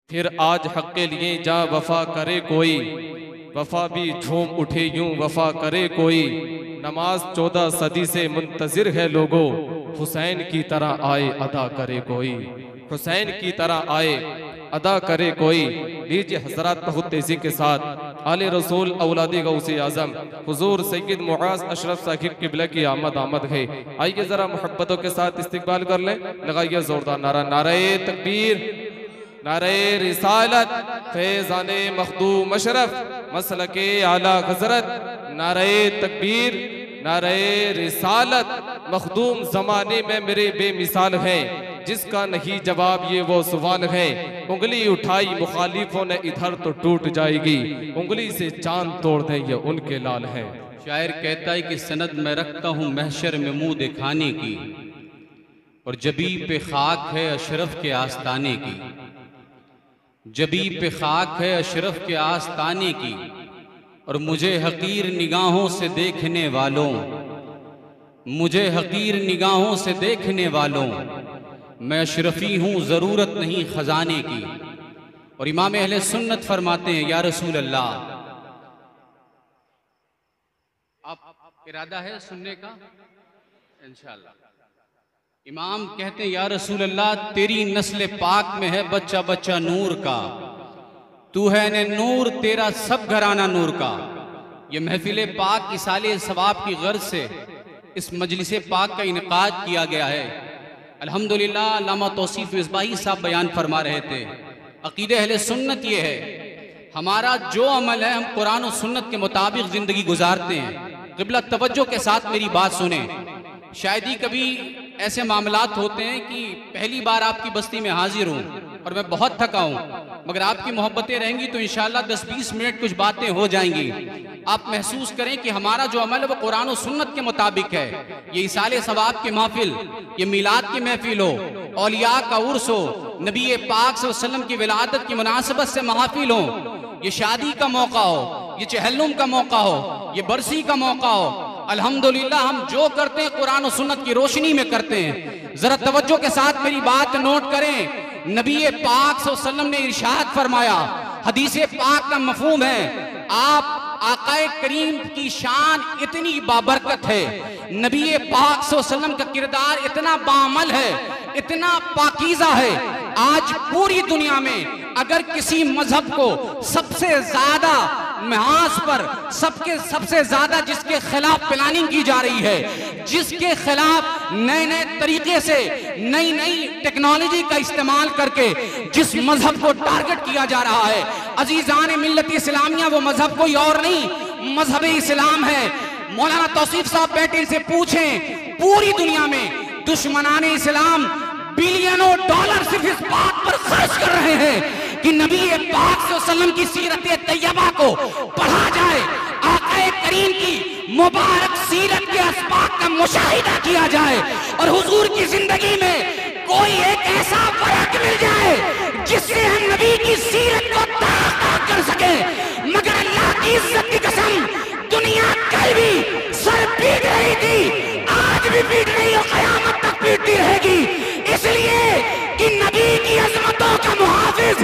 फिर आज हक के लिए जा वफा करे कोई, वफा भी झूम उठे यूं वफा करे कोई। नमाज 14 सदी से मुंतजिर है लोगों, हुसैन की तरह आए अदा करे कोई, हुसैन की तरह आए अदा करे कोई। लीजिए हजरात, बहुत तेजी के साथ आले रसूल औलादी गौसे आजम हुजूर सैयद मुआज अशरफ साहिब किबला की आमद आमद है। आइए जरा मोहब्बतों के साथ इस्तिकबाल कर लें। लगाइए जोरदार नारा, नारे तकबीर, नारे रिसालत, फैज़ाने मखदूम अशरफ मसलके आला हजरत। नारे तकबीर, नारे रिसालत, मखदूम जमाने में मेरे बेमिसाल है, जिसका नहीं जवाब ये वो सवाल है। उंगली उठाई मुखालिफों ने इधर तो टूट जाएगी, उंगली से चांद तोड़ दें ये उनके लाल है। शायर कहता है कि सनद में रखता हूँ महशर में मुंह दिखाने की, और जबी पे खाक है अशरफ के आस्ताने की। जबी पे खाक है अशरफ के आस्ताने की, और मुझे हकीर निगाहों से देखने वालों, मुझे हकीर निगाहों से देखने वालों, मैं अशरफी हूँ ज़रूरत नहीं ख़जाने की। और इमाम अहले सुन्नत फरमाते हैं, या रसूल अल्लाह, आप इरादा है सुनने का इंशाअल्लाह। इमाम कहते हैं, या रसूल अल्लाह, तेरी नस्ल पाक में है बच्चा बच्चा नूर का, तू है ने नूर, तेरा सब घराना नूर का। ये महफिल पाक इसाले सवाब की गर्ज से इस मजलिस पाक का इनकाद किया गया है। अल्हम्दुलिल्लाह, अल्लामा तौसीफ मिसबाही साहब बयान फरमा रहे थे, अकीदे अहले सुन्नत ये है, हमारा जो अमल है हम कुरान और सुन्नत के मुताबिक ज़िंदगी गुजारते हैं। क़िबला तवज्जो के साथ मेरी बात सुने। शायद ही कभी ऐसे मामलात होते हैं कि पहली बार आपकी बस्ती में हाजिर हूँ और मैं बहुत थका हूँ, मगर आपकी मोहब्बतें रहेंगी तो इंशाअल्लाह 10-20 मिनट कुछ बातें हो जाएंगी। आप महसूस करें कि हमारा जो अमल है वो कुरान और सुन्नत के मुताबिक है। ये इसाले सवाब की महफिल, ये मिलाद की महफिल हो, औलिया का उर्स हो, नबी पाक सल्लल्लाहु अलैहि वसल्लम की विलादत की मुनासबत से महफिल हो, ये शादी का मौका हो, ये चहल्लुम का मौका हो, ये बरसी का मौका हो, अल्हम्दुलिल्लाह हम जो करते हैं कुरान और सुन्नत की रोशनी में करते हैं। जरा तवज्जो के साथ मेरी बात नोट करें। नबी पाक सल्लल्लाहु अलैहि वसल्लम ने इरशाद फरमाया, हदीस पाक का मफहूम है, आप आकाए करीम की शान इतनी बाबरकत है, नबी पाक सल्लल्लाहु अलैहि वसल्लम का किरदार इतना बामल है, इतना पाकीज़ा है। आज पूरी दुनिया में अगर किसी मजहब को सबसे ज्यादा महाज पर सबसे ज्यादा जिसके खिलाफ प्लानिंग की जा रही है, जिसके खिलाफ नए नए तरीके से नई नई टेक्नोलॉजी का इस्तेमाल करके जिस मजहब को टारगेट किया जा रहा है, अजीजान मिल्लत इस्लामिया, वो मजहब कोई और नहीं, मजहब इस्लाम है। मौलाना तौसीफ साहब बैठे, इनसे पूछें, पूरी दुनिया में दुश्मनाने इस्लाम बिलियनों डॉलर सिर्फ इस बात पर खर्च कर रहे हैं कि नबी पाक सल्लल्लाहु अलैहि वसल्लम की सीरत तैयबा को पढ़ा जाए, आक़ाए करीम की मुबारक सीरत के असबाब का मुशाहिदा किया जाए, और हुजूर की जिंदगी में कोई एक ऐसा फर्क मिल जाए जिससे हम नबी की सीरत को ताक़ा कर सके। मगर अल्लाह की इज्जत की कसम, दुनिया कल भी सर पीट रही थी, आज भी पीट रही है, क़यामत तक पीटती रहेगी, इसलिए कि नबी की अज़मतों का मुहाफिज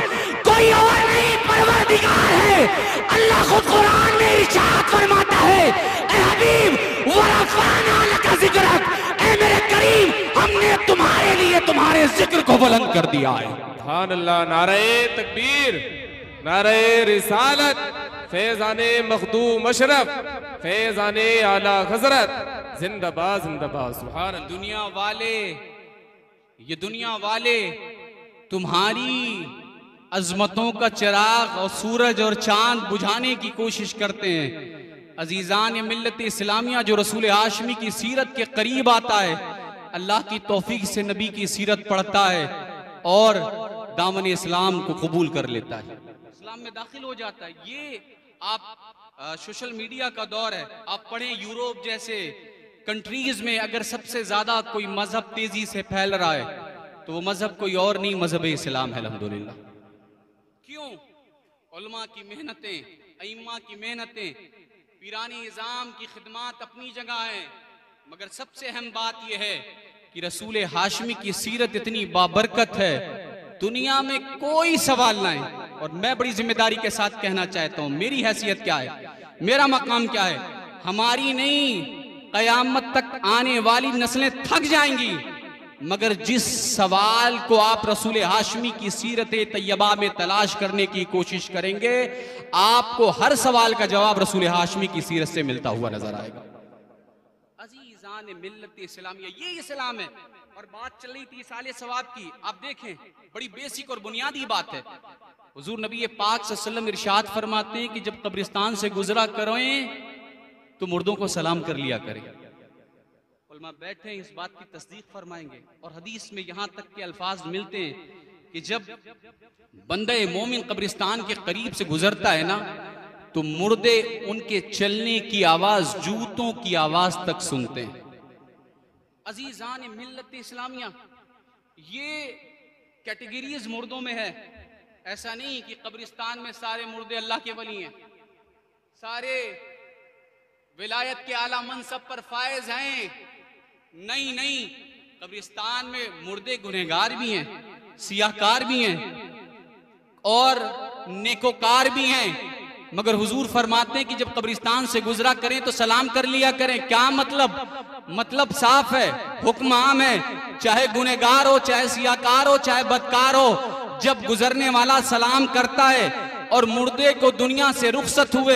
कोई और नहीं, परवरदिगार है। अल्लाह खुद कुरान में इरशाद फरमाता है, ए हबीब वरफ़अना लका ज़िक्रक, ए मेरे करीम, हमने तुम्हारे लिए तुम्हारे जिक्र को बुलंद कर दिया है। सुभान अल्लाह, नारे तकबीर, नारे रिसालत, फैज़ाने मखदूम अशरफ, फैज़ाने आला हज़रत, जिंदाबाद जिंदाबाद। सुभान अल्लाह। दुनिया वाले, ये दुनिया वाले तुम्हारी अजमतों का चिराग और सूरज और चांद बुझाने की कोशिश करते हैं। अजीजान मिल्लत इस्लामिया जो रसूल हाशमी की सीरत के करीब आता है, अल्लाह की तौफीक से नबी की सीरत पढ़ता है और दामन इस्लाम को कबूल कर लेता है, इस्लाम में दाखिल हो जाता है। ये आप सोशल मीडिया का दौर है, आप पढ़ें यूरोप जैसे कंट्रीज में अगर सबसे ज्यादा कोई मजहब तेजी से फैल रहा है तो वो मजहब कोई और नहीं, मजहब इस्लाम है। अल्हम्दुलिल्लाह। क्यों? उलमा की मेहनतें, अइम्मा की मेहनतें, पीरानी निज़ाम की खिदमत अपनी जगह है, मगर सबसे अहम बात यह है कि रसूल हाशमी की सीरत इतनी बाबरकत है दुनिया में कोई सवाल ना है। और मैं बड़ी जिम्मेदारी के साथ कहना चाहता हूं, मेरी हैसियत क्या है, मेरा मकाम क्या है, हमारी नहीं, कयामत तक आने वाली नस्लें थक जाएंगी, मगर जिस सवाल को आप रसूल हाशमी की सीरत तैयबा में तलाश करने की कोशिश करेंगे, आपको हर सवाल का जवाब रसूल हाशमी की सीरत से मिलता हुआ नजर आएगा। अजीजान मिल्लत इस्लामिया, ये इस्लाम है। और बात चल रही थी साले सवाब की, आप देखें बड़ी बेसिक और बुनियादी बात है। हुजूर नबी पाक सल्लल्लाहु अलैहि वसल्लम इरशाद फरमाते हैं कि जब कब्रिस्तान से गुजरा करें तो मुर्दों को सलाम कर लिया करें। उलमा बैठे हैं, इस बात की तस्दीक फरमाएंगे। और हदीस में यहां तक के अल्फाज मिलते हैं कि जब बंदे मोमिन कब्रिस्तान के करीब से गुजरता है ना, तो मुर्दे उनके चलने की आवाज, जूतों की आवाज तक सुनते हैं। अजीजान मिल्लत इस्लामिया, ये कैटेगरीज मुर्दों में है। ऐसा नहीं कि कब्रिस्तान में सारे मुर्दे अल्लाह के वली हैं, सारे विलायत के आला मनसब पर फायज हैं। नहीं नहीं, कब्रिस्तान में मुर्दे गुनहगार भी हैं, सियाकार भी हैं और नेकोकार भी हैं। मगर हुजूर फरमाते हैं कि जब कब्रिस्तान से गुजरा करें तो सलाम कर लिया करें। क्या मतलब साफ है, हुक्म आम है, चाहे गुनहगार हो, चाहे सियाकार हो, चाहे बदकार हो, जब गुजरने वाला सलाम करता है और मुर्दे को दुनिया से रुखसत हुए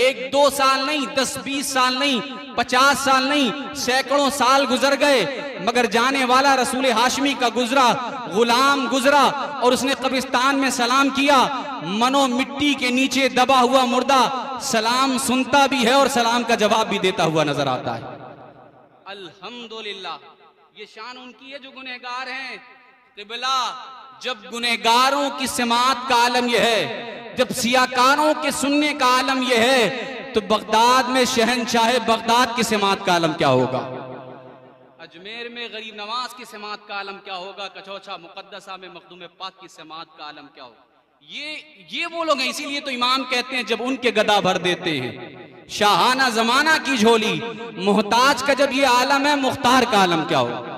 1-2 साल नहीं, 10-20 साल नहीं, 50 साल नहीं, सैकड़ों साल गुजर गए, मगर जाने वाला रसूल हाशमी का गुजरा, गुलाम गुजरा और उसने कब्रिस्तान में सलाम किया, मनो मिट्टी के नीचे दबा हुआ मुर्दा सलाम सुनता भी है और सलाम का जवाब भी देता हुआ नजर आता है। अल्हम्दुलिल्लाह, ये शान उनकी है जो गुनहगार हैं। क़िबला, जब गुनहगारों की समात का आलम यह है, जब सियाकारों के सुनने का आलम यह है, तो बगदाद में शहनशाह बगदाद की समात का आलम क्या होगा, अजमेर में गरीब नवाज की समात का आलम क्या होगा, कचौचा मुकद्दसा में मखदूम पाक की समात का आलम क्या होगा। ये वो लोग हैं। इसीलिए तो इमाम कहते हैं जब उनके गदा भर देते हैं शाहाना जमाना की झोली, मोहताज का जब ये आलम है, मुख्तार का आलम क्या होगा।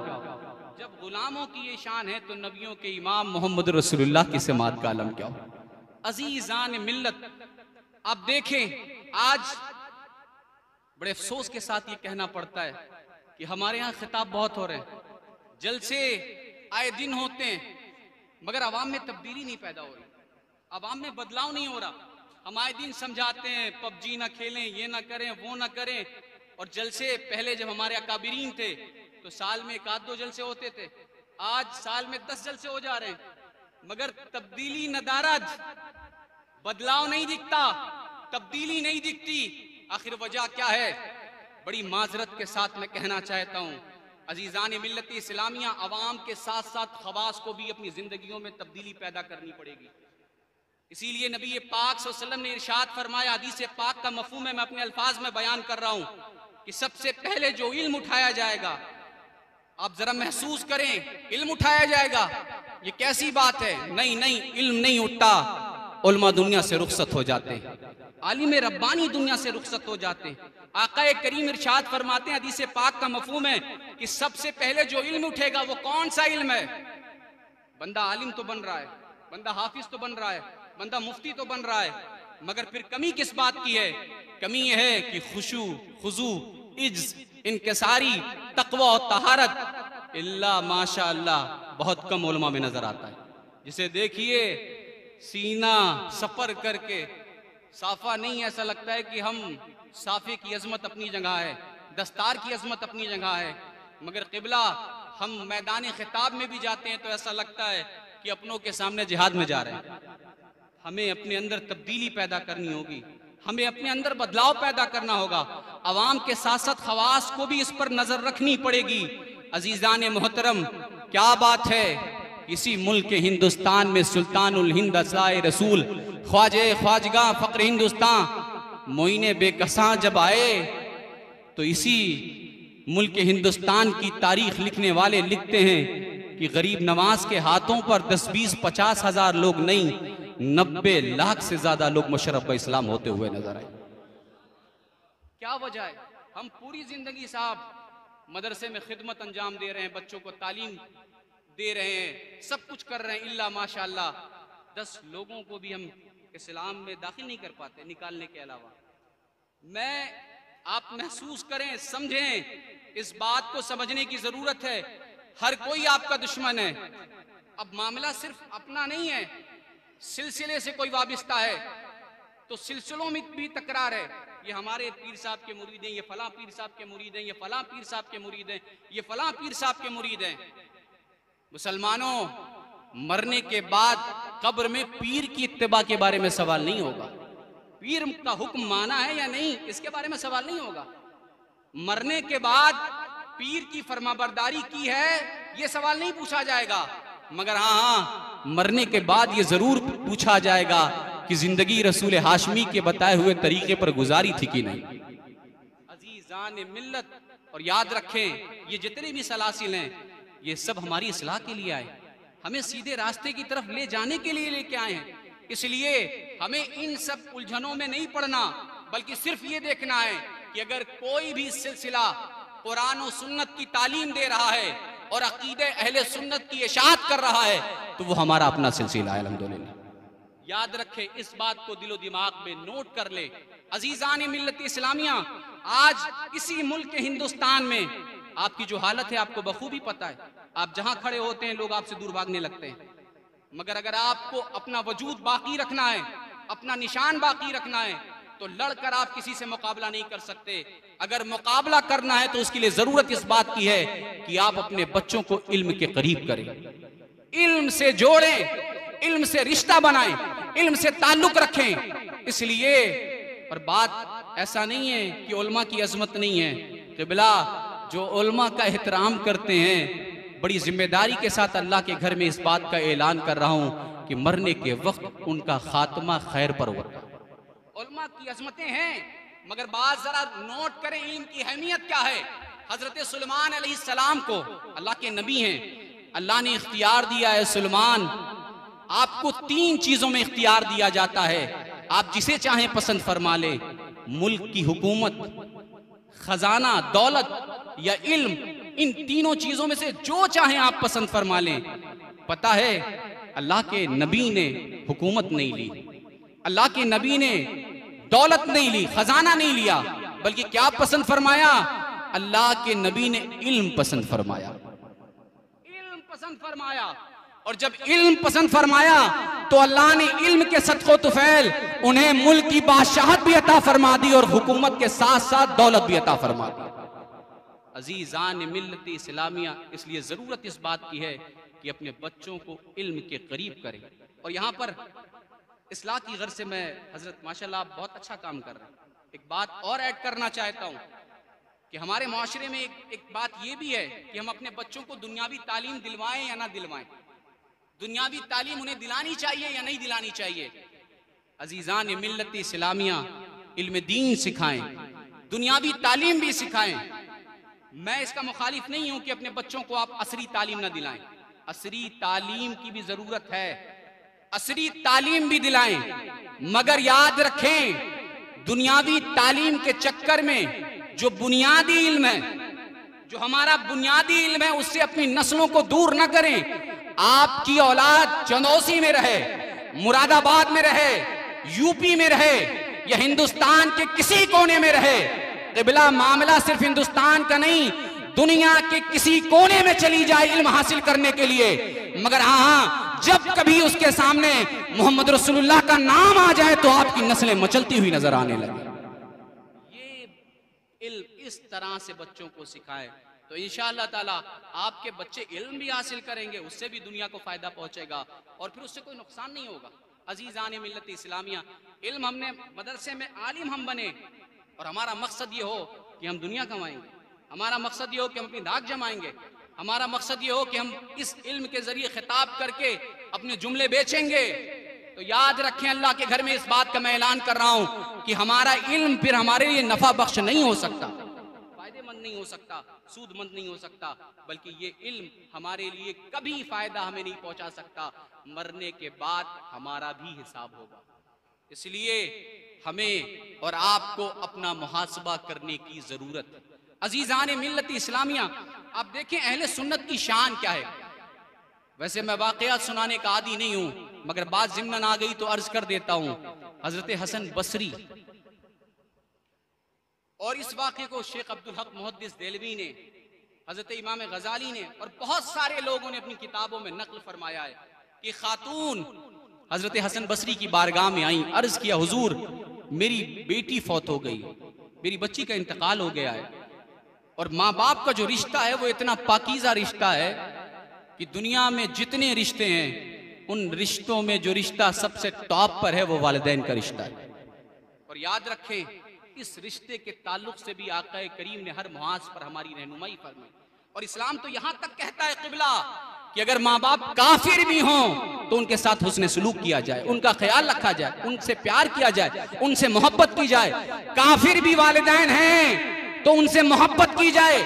जब गुलामों की ये शान है तो नबियों के इमाम मोहम्मद रसूलुल्लाह की समात का आलम क्या होगा। अजीजान मिल्लत, आप देखें आज बड़े अफसोस के साथ ये कहना पड़ता है कि हमारे यहाँ खिताब बहुत हो रहे हैं, जलसे आए दिन होते हैं, मगर अवाम में तब्दीली नहीं पैदा हो रही, अवाम में बदलाव नहीं हो रहा। हम आए दिन समझाते हैं पबजी ना खेलें, ये ना करें, वो ना करें। और जलसे पहले जब हमारे अकाबिरीन थे तो साल में 1-2 जलसे होते थे, आज साल में 10 जलसे हो जा रहे हैं, मगर तब्दीली नदारद, बदलाव नहीं दिखता, तब्दीली नहीं दिखती। आखिर वजह क्या है? बड़ी माजरत के साथ मैं कहना चाहता हूँ, अजीजान मिल्लत इस्लामिया, अवाम के साथ साथ खवास को भी अपनी जिंदगियों में तब्दीली पैदा करनी पड़ेगी। इसीलिए नबी पाक सल्लल्लाहु अलैहि वसल्लम ने इरशाद फरमाया, हदीस पाक का मफहूम है, मैं अपने अल्फाज में बयान कर रहा हूँ कि सबसे पहले जो इल्म उठाया जाएगा, आप जरा महसूस करें, इल्म उठाया जाएगा, ये कैसी बात है? नहीं नहीं, इल्म नहीं उठता, उलमा दुनिया से रुखसत हो जाते हैं, आलिम रब्बानी दुनिया से रुखसत हो जाते हैं। आका करीम इरशाद फरमाते हैं, हदीस पाक का मफहूम है कि सबसे पहले जो इल्म उठेगा वो कौन सा इल्म है? बंदा आलिम तो बन रहा है, बंदा हाफिज तो बन रहा है, बंदा मुफ्ती तो बन रहा है, मगर फिर कमी किस बात की है? कमी यह है कि खुशू, खुजू, इज्ज, इनकिसारी, तकवा और तहारत इल्ला माशाअल्लाह बहुत कम उलमा में नजर आता है। जिसे देखिए सीना सफर करके, साफा नहीं, ऐसा लगता है कि हम साफे की अजमत अपनी जगह है, दस्तार की अजमत अपनी जगह है, मगर क़िबला हम मैदान खिताब में भी जाते हैं तो ऐसा लगता है कि अपनों के सामने जिहाद में जा रहे हैं। हमें अपने अंदर तब्दीली पैदा करनी होगी, हमें अपने अंदर बदलाव पैदा करना होगा। अवाम के साथ साथ खवास को भी इस पर नजर रखनी पड़ेगी। अजीजान मोहतरम, क्या बात है, इसी मुल्क हिंदुस्तान में सुल्तानुल हिंद असलाए रसूल ख्वाजे ख्वाजगा फक्र हिंदुस्तान मोइने बेकसां जब आए तो इसी मुल्क हिंदुस्तान की तारीख लिखने वाले लिखते हैं कि गरीब नवाज के हाथों पर 10, 20, 50 हजार लोग नहीं, 90 लाख से ज्यादा लोग मुशर्रफ इस्लाम होते हुए नजर आए। क्या वजह है? हम पूरी जिंदगी साहब मदरसे में खिदमत अंजाम दे रहे हैं, बच्चों को तालीम दे रहे हैं, सब कुछ कर रहे हैं, इल्ला माशाअल्लाह 10 लोगों को भी हम इस्लाम में दाखिल नहीं कर पाते निकालने के अलावा। आप महसूस करें, समझें, इस बात को समझने की जरूरत है। हर कोई आपका दुश्मन है। अब मामला सिर्फ अपना नहीं है, सिलसिले से कोई वाबिस्ता है तो सिलसिलों में भी तकरार है। ये हमारे पीर साहब के मुरीद हैं, ये फलां पीर साहब के मुरीद हैं, ये फलां पीर साहब के मुरीद हैं, ये फलां पीर साहब के मुरीद हैं। मुसलमानों, मरने के बाद कब्र में पीर की इत्तिबा के बारे में सवाल नहीं होगा। पीर का हुक्म माना है या नहीं, इसके बारे में सवाल नहीं होगा। मरने के बाद पीर की फरमाबरदारी की है, यह सवाल नहीं पूछा जाएगा। मगर हाँ, मरने के बाद ये जरूर पूछा जाएगा कि जिंदगी रसूल हाशमी के बताए हुए तरीके पर गुजारी थी कि नहीं। अजीजान मिल्लत, और याद रखें, ये जितने भी सलासिल हैं, ये सब हमारी इस्लाह के लिए आए, हमें सीधे रास्ते की तरफ ले जाने के लिए लेके आए हैं। इसलिए हमें इन सब उलझनों में नहीं पड़ना, बल्कि सिर्फ ये देखना है कि अगर कोई भी सिलसिला कुरान और सुन्नत की तालीम दे रहा है और अकीदे अहले सुन्नत की इशाअत कर रहा है तो वो हमारा अपना सिलसिला है। अल्हम्दुलिल्लाह, याद रखे, इस बात को दिलो दिमाग में नोट कर ले। अजीजान मिल्लत इस्लामिया, आज इसी मुल्क के हिंदुस्तान में आपकी जो हालत है आपको बखूबी पता है। आप जहां खड़े होते हैं लोग आपसे दूर भागने लगते हैं। मगर अगर आपको अपना वजूद बाकी रखना है, अपना निशान बाकी रखना है, तो लड़कर आप किसी से मुकाबला नहीं कर सकते। अगर मुकाबला करना है तो उसके लिए जरूरत इस बात की है कि आप अपने बच्चों को इल्म के करीब करें, इल्म से जोड़ें, इल्म से रिश्ता बनाएं, इल्म से ताल्लुक रखें। इसलिए पर बात ऐसा नहीं है कि उलमा की अजमत नहीं है। क़िबला, जो उलमा का एहतराम करते हैं, बड़ी जिम्मेदारी के साथ अल्लाह के घर में इस बात का ऐलान कर रहा हूं कि मरने के वक्त उनका खात्मा खैर पर होगा। उलमा की अजमतें हैं, मगर बात जरा नोट करें इल्म की अहमियत क्या है। हजरत सुलेमान अलैहिस्सलाम को, अल्लाह के नबी हैं, अल्लाह ने इख्तियार दिया है, सुलेमान आपको 3 चीजों में इख्तियार दिया जाता है, आप जिसे चाहें पसंद फरमा ले। मुल्क की हुकूमत, खजाना, दौलत या इल्म, इन तीनों चीजों में से जो चाहें आप पसंद फरमा लें। पता है, अल्लाह के नबी ने हुकूमत नहीं ली, अल्लाह के नबी ने दौलत नहीं ली, खजाना नहीं लिया, बल्कि क्या पसंद फरमाया? अल्लाह के नबी ने इल्म पसंद फरमाया, इल्म पसंद फरमाया। और जब इल्म पसंद फरमाया तो अल्लाह ने इल्म के सदक़ो तुफैल उन्हें मुल्क की बादशाहत भी अता फरमा दी और हुकूमत के साथ साथ दौलत भी अता फरमा दी। अजीजान मिल्लत इस्लामिया, इसलिए जरूरत इस बात की है कि अपने बच्चों को इल्म के करीब करें। और यहाँ पर इस्लाह की गर्ज से मैं, हजरत माशाल्लाह आप बहुत अच्छा काम कर रहे हैं, एक बात और ऐड करना चाहता हूँ कि हमारे माशरे में एक बात ये भी है कि हम अपने बच्चों को दुनियावी तालीम दिलवाएं या ना दिलवाएं। दुनियावी तालीम उन्हें दिलानी चाहिए या नहीं दिलानी चाहिए। अजीजान मिल्लत इस्लामिया, इल्म दीन सिखाएं, दुनियावी तालीम भी सिखाएं। मैं इसका मुखालिफ नहीं हूं कि अपने बच्चों को आप असरी तालीम ना दिलाएं, असरी तालीम की भी जरूरत है, असरी तालीम भी दिलाएं। मगर याद रखें, दुनियावी तालीम के चक्कर में जो बुनियादी इल्म है, जो हमारा बुनियादी इल्म है, उससे अपनी नस्लों को दूर न करें। आपकी औलाद चंदौसी में रहे, मुरादाबाद में रहे, यूपी में रहे या हिंदुस्तान के किसी कोने में रहे, क़िबला मामला सिर्फ हिंदुस्तान का नहीं, दुनिया के किसी कोने में चली जाए इल्म हासिल करने के लिए, मगर हाँ, जब कभी उसके सामने मोहम्मद रसूलुल्लाह का नाम आ जाए तो आपकी नस्लें मचलती हुई नजर आने लगे। ये इल्म इस तरह से बच्चों को सिखाए तो इंशाअल्लाह ताला आपके बच्चे इल्म भी हासिल करेंगे, उससे भी दुनिया को फायदा पहुंचेगा और फिर उससे कोई नुकसान नहीं होगा। अजीजान मिल्लत इस्लामिया, इल्म हमने मदरसे में आलिम हम बने और हमारा मकसद ये हो कि हम दुनिया कमाएंगे, हमारा मकसद ये हो कि हम अपनी दाग जमाएंगे, हमारा मकसद ये हो कि हम इस इल्म के जरिए खिताब करके अपने जुमले बेचेंगे, तो याद रखें, अल्लाह के घर में इस बात का मैं ऐलान कर रहा हूं कि हमारा इल्म फिर हमारे लिए नफा बख्श नहीं हो सकता, फायदेमंद नहीं हो सकता, सूदमंद नहीं हो सकता, बल्कि ये इल्म हमारे लिए कभी फायदा हमें नहीं पहुंचा सकता। मरने के बाद हमारा भी हिसाब होगा। इसलिए हमें और आपको अपना मुहासबा करने की जरूरत है। अजीजान मिल्लत इस्लामिया, आप देखें अहले सुन्नत की शान क्या है। वैसे मैं वाकयात सुनाने का आदी नहीं हूं, मगर बात ज़िम्नन आ गई तो अर्ज कर देता हूं। हजरत हसन बसरी और इस वाक़े को शेख अब्दुल हक मुहद्दिस देलवी ने, हजरत इमाम गजाली ने और बहुत सारे लोगों ने अपनी किताबों में नकल फरमाया है कि खातून हजरत हसन बसरी की बारगाह में आई, अर्ज किया हुजूर मेरी बेटी फौत हो गई, मेरी बच्ची का इंतकाल हो गया है, और माँ बाप का जो रिश्ता है वो इतना पाकीज़ा रिश्ता है कि दुनिया में जितने रिश्ते हैं उन रिश्तों में जो रिश्ता सबसे टॉप पर है वो वालिदैन का रिश्ता है। और याद रखें इस रिश्ते के ताल्लुक से भी आका करीम ने हर मुहाज पर हमारी रहनुमाई फरमाई। और इस्लाम तो यहां तक कहता है किबला कि अगर माँ बाप काफिर भी हों तो उनके साथ हुस्न सलूक किया जाए, उनका ख्याल रखा जाए, उनसे प्यार किया जाए, उनसे मोहब्बत की जाए। काफिर भी वालिदैन हैं तो उनसे मोहब्बत की जाए,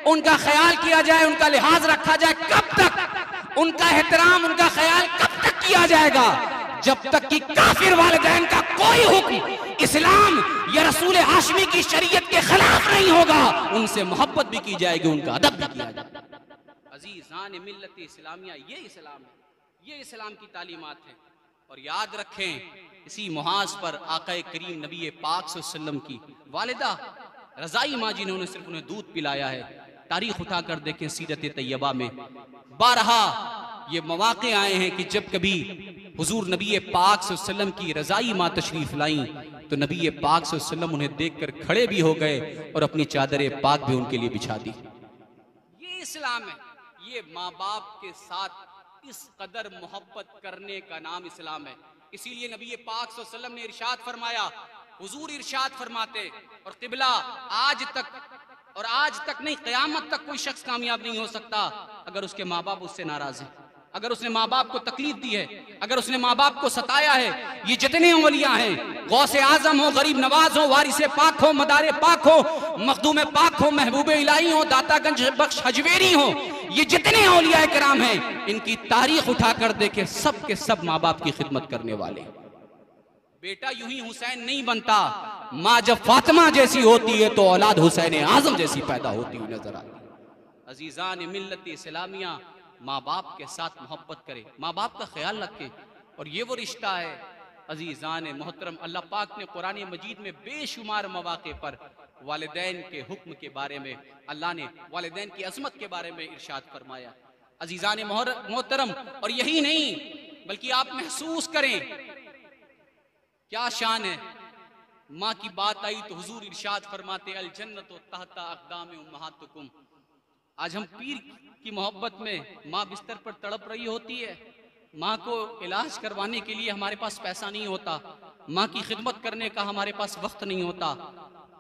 उनका ख्याल किया जाए, उनका लिहाज रखा जाए। कब तक उनका एहतराम, उनका ख्याल कब तक किया जाएगा? जब तक कि काफिर वालिदैन का कोई हुक्म इस्लाम या रसूल हाशमी की शरीयत के खिलाफ नहीं होगा। उनसे मोहब्बत भी की जाएगी, उनका अदब भी किया जाएगा। अजीज़ान मिल्लत इस्लामिया, ये इस्लाम है, ये इस्लाम की तालीमात है। और याद रखें इसी मुहाज पर आका करीम नबी पाक सल्लल्लाहु अलैहि वसल्लम की वालिदा रज़ाई माँ जिन्होंने सिर्फ उन्हें दूध पिलाया है, तारीख उठा कर देखें सीरत तैयबा में बारहा ये मौके आए हैं कि जब कभी हुजूर नबी पाक सल्लल्लाहु अलैहि वसल्लम की रज़ाई माँ तशरीफ लाई तो नबी पाक सल्लल्लाहु अलैहि वसल्लम उन्हें देखकर खड़े भी हो गए और अपनी चादर पाक भी उनके लिए बिछा दी। ये इस्लाम है, ये माँ बाप के साथ इस कदर मोहब्बत करने का नाम इस्लाम है। इसीलिए नबी पाक सल्लल्लाहु अलैहि वसल्लम ने इरशाद फरमाया, हुजूर इरशाद फरमाते और किबला आज तक नहीं क़यामत तक कोई शख्स कामयाब नहीं हो सकता अगर उसके माँ बाप उससे नाराज हैं, अगर उसने माँ बाप को तकलीफ दी है, अगर उसने माँ बाप को सताया है। ये जितने औलिया हैं, गौसे आजम हो, गरीब नवाज हो, वारिसे पाक हो, मदारे पाक हो, मखदूम पाक हो, महबूब इलाही हो, दातागंज बख्श हजवेरी हो, ये जितने औलिया किराम हैं इनकी तारीख उठाकर देखे, सब के सब माँ बाप की खिदमत करने वाले। बेटा यूं ही हुसैन नहीं बनता, माँ जब फातिमा जैसी होती है तो औलाद हुसैन आजम जैसी पैदा होती हुई नजर आती है। अजीजान मिल्लत इस्लामिया, माँ बाप के साथ मोहब्बत करे, माँ बाप का ख्याल रखे। और ये वो रिश्ता है अजीजान मोहतरम, अल्लाह पाक ने कुरान मजीद में बेशुमार मौके पर वालिदैन के हुक्म के बारे में, अल्लाह ने वालिदैन की अजमत के बारे में इरशाद फरमाया। अजीजान मोहतरम, और यही नहीं बल्कि आप महसूस करें क्या शान है। माँ की बात आई तो हुजूर इरशाद फरमाते अल जन्नतु तहता अक़दाम उम्महातुकुम। आज हम पीर की मोहब्बत में माँ बिस्तर पर तड़प रही होती है, माँ को इलाज करवाने के लिए हमारे पास पैसा नहीं होता, माँ की खिदमत करने का हमारे पास वक्त नहीं होता।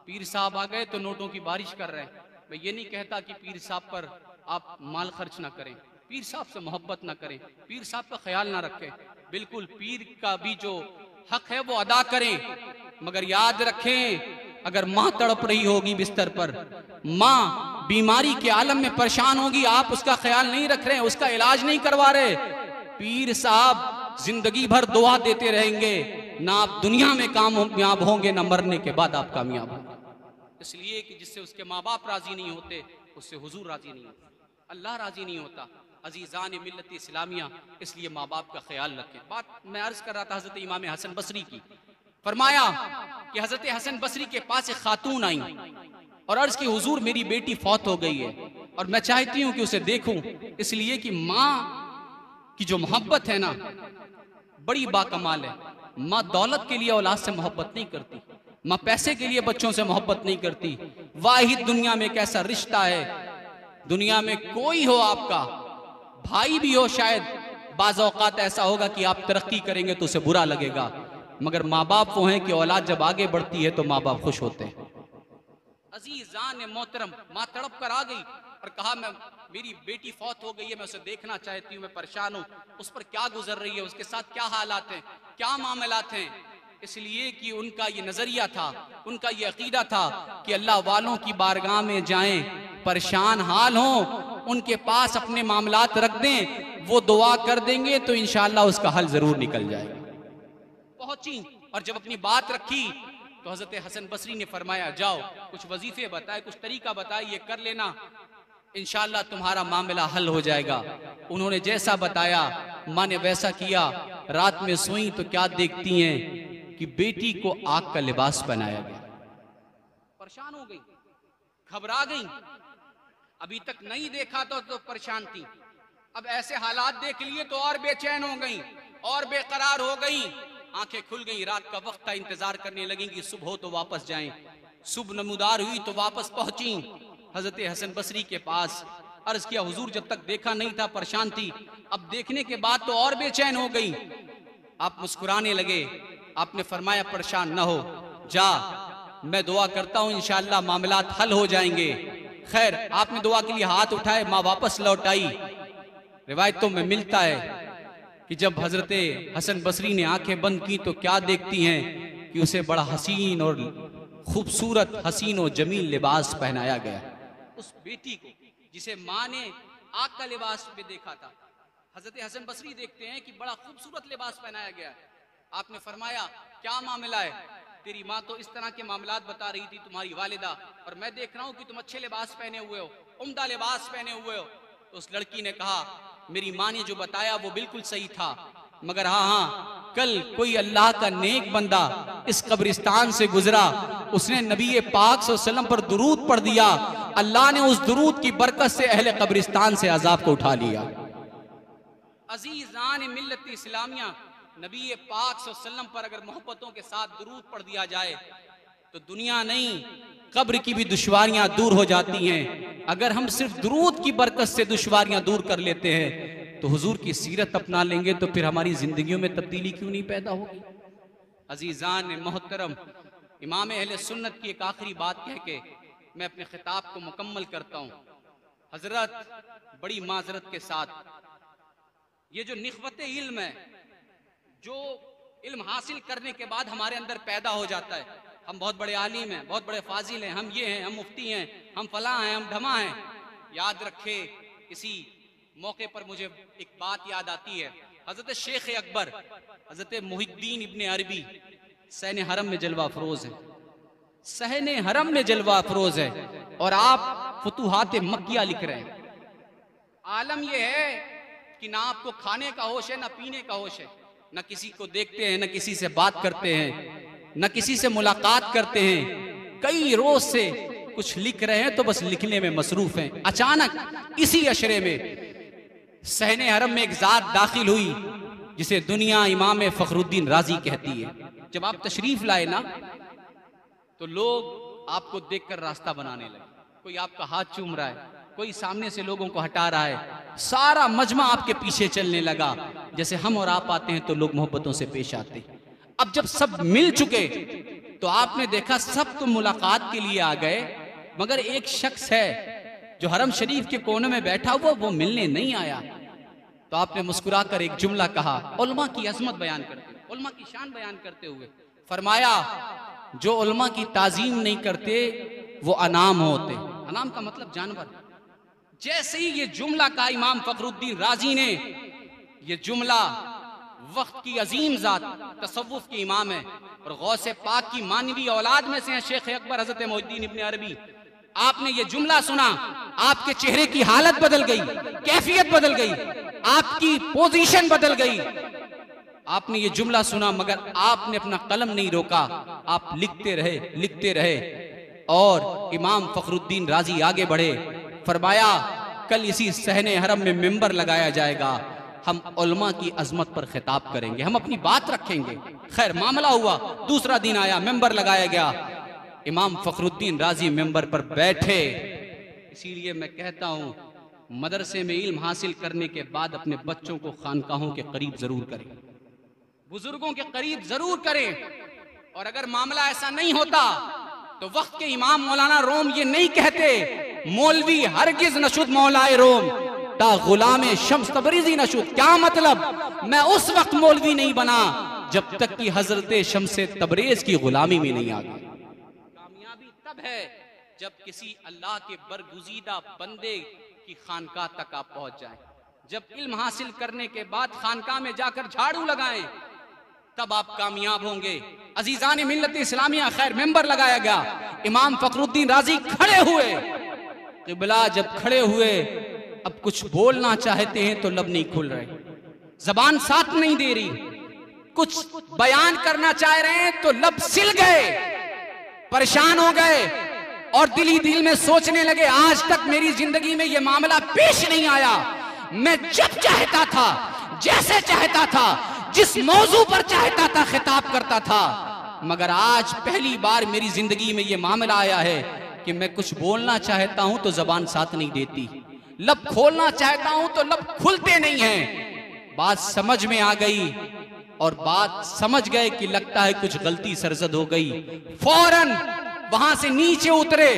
पीर साहब आ गए तो नोटों की बारिश कर रहे हैं। मैं ये नहीं कहता कि पीर साहब पर आप माल खर्च ना करें, पीर साहब से मोहब्बत ना करें, पीर साहब का ख्याल ना रखें, बिल्कुल पीर का भी जो हक है वो अदा करें। मगर याद रखें अगर माँ तड़प रही होगी बिस्तर पर, माँ बीमारी के आलम में परेशान होगी, आप उसका ख्याल नहीं रख रहे, उसका इलाज नहीं करवा रहे, पीर साहब जिंदगी भर दुआ देते रहेंगे, ना आप दुनिया में कामयाब होंगे ना मरने के बाद आप कामयाब होंगे। इसलिए कि जिससे उसके माँ बाप राजी नहीं होते उससे हुजूर राजी नहीं होता, अल्लाह राजी नहीं होता। अजीज़ान मिल्लत इस्लामिया, इसलिए माँ बाप का ख्याल रखें। बात मैं अर्ज कर रहा था हजरत इमाम हसन बसरी की। फरमाया कि हजरत हसन बसरी के पास एक खातून आई और अर्ज की हुजूर मेरी बेटी फौत हो गई है और मैं चाहती हूँ कि उसे देखूं, इसलिए कि माँ की जो मोहब्बत है ना बड़ी बाकमाल है। माँ दौलत के लिए औलाद से मोहब्बत नहीं करती, माँ पैसे के लिए बच्चों से मोहब्बत नहीं करती। वाहिद दुनिया में एक ऐसा रिश्ता है, दुनिया में कोई हो आपका भाई भी हो, शायद बाज़ औक़ात ऐसा होगा कि आप तरक्की करेंगे तो उसे बुरा लगेगा, मगर माँ बाप वो हैं कि औलाद जब आगे बढ़ती है तो माँ बाप खुश होते हैं। अजीज़ान मोहतरम, माँ तड़प कर आ गई और कहा मैं मेरी बेटी फौत हो गई है, मैं उसे देखना चाहती हूँ, मैं परेशान हूँ, उस पर क्या गुजर रही है, उसके साथ क्या हालात हैं, क्या मामलात हैं। इसलिए कि उनका ये नजरिया था, उनका ये अकीदा था कि अल्लाह वालों की बारगाह में जाएं, परेशान हाल हों, उनके पास अपने मामलात रख दें, वो दुआ कर देंगे तो इंशाअल्लाह उसका हल जरूर निकल जाएगा। पहुंची और जब अपनी बात रखी तो हजरत हसन बसरी ने फरमाया जाओ कुछ वजीफे बताए, कुछ तरीका बताए, ये कर लेना। इंशाअल्लाह तुम्हारा मामला हल हो जाएगा। उन्होंने जैसा बताया माँ ने वैसा किया। रात में सोई तो क्या देखती हैं कि बेटी को आग का लिबास पहनाया गया। परेशान हो गई, घबरा गई। अभी तक नहीं देखा तो परेशान थी, अब ऐसे हालात देख लिए तो और बेचैन हो गई और बेकरार हो गई। आंखें खुल गई, रात का वक्त था, इंतजार करने लगी कि सुबह हो तो वापस जाएं। सुबह नमूदार हुई तो वापस पहुंची हजरत हसन बसरी के पास। अर्ज किया, हुजूर जब तक देखा नहीं था परेशान थी, अब देखने के बाद तो और बेचैन हो गई। आप मुस्कुराने लगे। आपने फरमाया परेशान न हो, जा मैं दुआ करता हूं इंशाअल्लाह मामलात हल हो जाएंगे। खैर आपने दुआ के लिए हाथ उठाए, माँ वापस लौट आई। रिवायतों में मिलता है कि जब हजरत हसन बसरी ने आंखें बंद की तो क्या देखती हैं कि उसे बड़ा हसीन और खूबसूरत हसीन और जमील लिबास पहनाया गया। उस बेटी को जिसे माँ ने आग का लिबास में देखा था, हजरत हसन बसरी देखते हैं कि बड़ा खूबसूरत लिबास पहनाया गया। आपने फरमाया क्या मामला है? तेरी माँ तो इस तरह के मामलात बता रही थी, तुम्हारी वालिदा, और मैं देख रहा हूँ कि तुम अच्छे लिबास पहने हुए हो, उम्दा लिबास पहने हुए हो। तो उस लड़की ने कहा, मेरी माँ ने जो बताया वो बिल्कुल सही था, मगर हाँ कल कोई अल्लाह का नेक बंदा इस कब्रिस्तान से गुजरा, उसने नबी पाक सल्लल्लाहु अलैहि वसल्लम पर दुरूद पढ़ दिया, अल्लाह ने उस दुरूद की बरकत से अहले कब्रिस्तान से अजाब को उठा लिया। अजीजान मिल्लत इस्लामिया, नबी पाक सल्लल्लाहु अलैहि वसल्लम पर अगर मोहब्बतों के साथ दुरूद पढ़ दिया जाए तो दुनिया नहीं कब्र की भी दुश्वारियां दूर हो जाती हैं। अगर हम सिर्फ दुरूद की बरकत से दुश्वारियां दूर कर लेते हैं तो हुजूर की सीरत अपना लेंगे तो फिर हमारी जिंदगियों में तब्दीली क्यों नहीं पैदा होगी। अजीजान मोहतरम, इमाम अहले सुन्नत की एक आखिरी बात कह के मैं अपने खिताब को मुकम्मल करता हूँ। हजरत बड़ी माजरत के साथ, ये जो निख्वत इल्म है, जो इल्म हासिल करने के बाद हमारे अंदर पैदा हो जाता है, हम बहुत बड़े आलिम हैं, बहुत बड़े फाजिल हैं, हम ये हैं, हम मुफ्ती हैं, हम फला हैं, हम ढमा हैं। याद रखे, इसी मौके पर मुझे एक बात याद आती है। हजरत शेख अकबर हजरत मुहिद्दीन इब्ने अरबी सहने हरम में जलवा अफरोज है, सहने हरम में जलवा अफरोज है, और आप फुतूहात मक्किया लिख रहे हैं। आलम यह है कि ना आपको खाने का होश है, ना पीने का होश है, न किसी को देखते हैं, न किसी से बात करते हैं, न किसी से मुलाकात करते हैं। कई रोज से कुछ लिख रहे हैं तो बस लिखने में मसरूफ हैं। अचानक इसी अशरे में सहने हरम में एक जात दाखिल हुई जिसे दुनिया इमाम फखरुद्दीन राजी कहती है। जब आप तशरीफ लाए ना तो लोग आपको देखकर रास्ता बनाने लगे, कोई आपका हाथ चूम रहा है, कोई सामने से लोगों को हटा रहा है, सारा मजमा आपके पीछे चलने लगा। जैसे हम और आप आते हैं तो लोग मोहब्बतों से पेश आते हैं। अब जब सब मिल चुके तो आपने देखा सब तो मुलाकात के लिए आ गए, मगर एक शख्स है जो हरम शरीफ के कोने में बैठा हुआ, वो मिलने नहीं आया। तो आपने मुस्कुराकर एक जुमला कहा, उल्मा की अजमत बयान करते, उल्मा की शान बयान करते हुए फरमाया, जो उल्मा की ताजीम नहीं करते वो अनाम होते। अनाम का मतलब जानवर। जैसे ही ये जुमला कहा इमाम फखरुद्दीन राजी ने, ये जुमला वक्त की अजीम जात, तसव्वुफ के इमाम है और गौसे पाक की मानवी औलाद में से हैं शेख अकबर हजरत मुहिद्दीन इब्ने अरबी। आपने ये जुमला सुना, आपके चेहरे की हालत बदल गई, कैफियत बदल गई, आपकी पोजीशन बदल गई। आपने ये जुमला सुना मगर आपने अपना कलम नहीं रोका, आप लिखते रहे, लिखते रहे। और इमाम फखरुद्दीन राजी आगे बढ़े, फरमाया कल इसी सहने हरम में मिंबर लगाया जाएगा, हम उल्मा की अजमत पर खिताब करेंगे, हम अपनी बात रखेंगे। खैर मामला हुआ, दूसरा दिन आया, मिंबर लगाया गया, इमाम फखरुद्दीन राजी मिंबर पर बैठे। इसीलिए मैं कहता हूँ मदरसे में इल्म हासिल करने के बाद अपने बच्चों को खानकाहों के करीब जरूर करें, बुजुर्गों के करीब जरूर करें। और अगर मामला ऐसा नहीं होता तो वक्त के इमाम मौलाना रोम ये नहीं कहते, मौलवी हरगिज नशुद मौलाए रोम ता गुलामे शम्स तबरीजी नशुद। क्या मतलब? मैं उस वक्त मौलवी नहीं बना जब तक कि हजरत शम्स तबरेज की गुलामी में नहीं आ गई। कामयाबी तब है जब किसी अल्लाह के बरगुजीदा बंदे की खानकाह तक आप पहुंच जाएं। जब इल्म हासिल करने के बाद खानकाह में जाकर झाड़ू लगाएं तब आप कामयाब होंगे। अजीजान मिल्लत इस्लामिया, खैर मेंबर लगाया गया, इमाम फखरुद्दीन राजी खड़े हुए, क़िबला जब खड़े हुए, अब कुछ बोलना चाहते हैं तो लब नहीं खुल रहे, जबान साथ नहीं दे रही, कुछ बयान करना चाह रहे हैं तो लब सिल गए, परेशान हो गए और दिल ही दिल में सोचने लगे, आज तक मेरी जिंदगी में यह मामला पेश नहीं आया। मैं जब चाहता था, जैसे चाहता था, जिस मौजू पर चाहता था खिताब करता था, मगर आज पहली बार मेरी जिंदगी में यह मामला आया है कि मैं कुछ बोलना चाहता हूं तो जबान साथ नहीं देती, लब खोलना चाहता हूं तो लब खुलते नहीं हैं। बात समझ में आ गई और बात समझ गए कि लगता है कुछ गलती सरजद हो गई। फौरन वहां से नीचे उतरे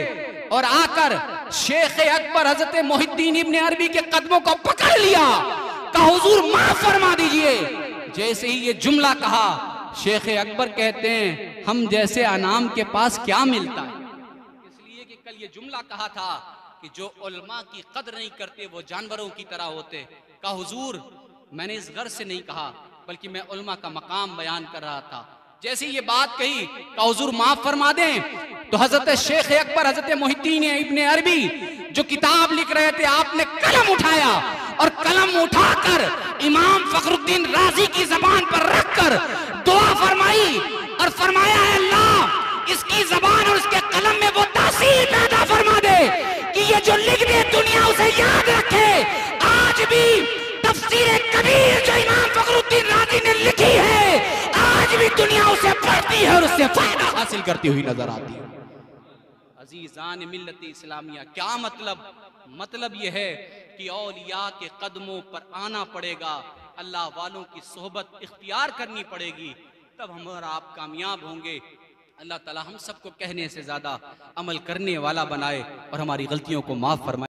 और आकर शेख अकबर हजरत मोहिद्दीन इब्ने अरबी के कदमों को पकड़ लिया, कहा हुजूर माफ फरमा दीजिए। जैसे ही ये जुमला कहा, शेख अकबर कहते हैं हम जैसे अनाम के पास क्या मिलता है, इसलिए कि कल ये जुमला कहा था कि जो उलमा की कदर नहीं करते वो जानवरों की तरह होते। कहा हुजूर मैंने इस गर्ज से नहीं कहा, बल्कि मैं उलमा का मकाम बयान कर रहा था। जैसे ये बात कही, कहा हुजूर माफ फरमा दें, तो हजरत शेख अकबर हजरत मोहिद्दीन इब्ने अरबी जो किताब लिख रहे थे, आपने कलम उठाया और कलम उठाकर इमाम फखरुद्दीन राजी की जबान पर रखकर दुआ फरमाई और फरमाया है अल्लाह इसकी जबान और इसके कलम में वो तासीर पैदा फरमा दे कि ये जो लिख दे दुनिया उसे याद रखे। आज भी तफसीर कबीर जो इमाम फखरुद्दीन राजी ने लिखी है, आज भी दुनिया उसे पढ़ती है और उससे फायदा हासिल करती हुई नजर आती है। अजीजान मिल्लत इस्लामिया, क्या मतलब यह है कि औलिया के कदमों पर आना पड़ेगा, अल्लाह वालों की सोहबत इख्तियार करनी पड़ेगी, तब हम और आप कामयाब होंगे। अल्लाह ताला हम सबको कहने से ज्यादा अमल करने वाला बनाए और हमारी गलतियों को माफ फरमाए।